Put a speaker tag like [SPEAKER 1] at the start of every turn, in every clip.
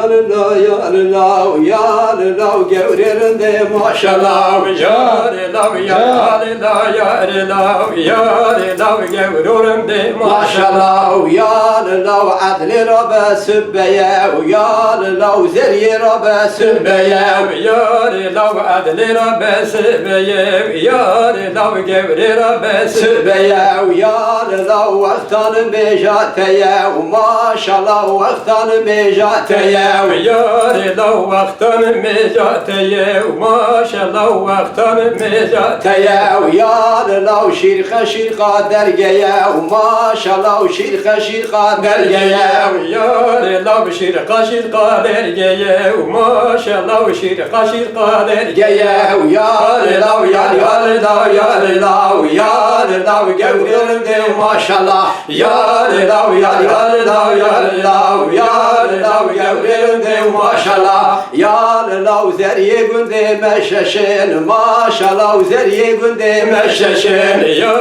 [SPEAKER 1] la ya la gevririnde maşallah ya la gevririnde maşallah ya la adli rabbe sübbeye ya la zeriye rabbe sübbeye ya la adli rabbe sübbeye ya la gevri rabbe sübbeye ya la vaktanı bejateye maşallah vaktanı bejateye ya la vaktanı bejateye maşallah vaktanı bejateye ya la şirka dergeye maşallah şirka dergeye ya la şirka dergeye maşallah şirka dergeye ya la gevririnde maşallah ya la gevririnde maşallah ya la zeriye günde meşeşin maşallah zeriye günde meşeşin ya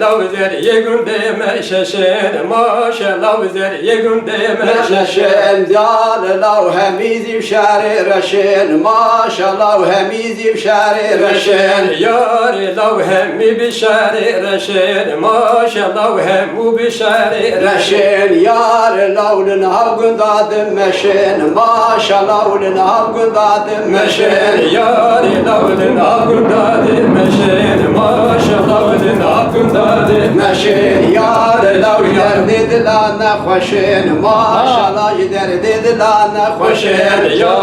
[SPEAKER 1] la zeriye günde meşeşin maşallah zeriye günde meşeşin ya la hemiz şari reşin maşallah hemiz şari reşin ya la hemi bişari reşin maşallah hemu bişari reşin ya la ulun havgundadım meşin maşallah ulun havgundadım meşin ya la ulun havgundadım meşin maşallah ulun havgundadım meşin ya la derdi dilane hoşin maşallah derdi dilane hoşin ya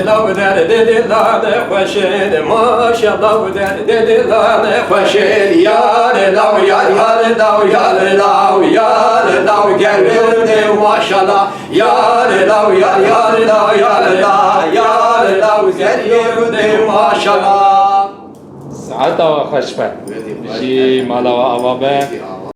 [SPEAKER 1] la derdi dilane hoşin maşallah derdi dilane hoşin ya la gevririnde maşallah ya la zeriyinde maşallah
[SPEAKER 2] ساعتها و خشبه بشی مالا و عوابه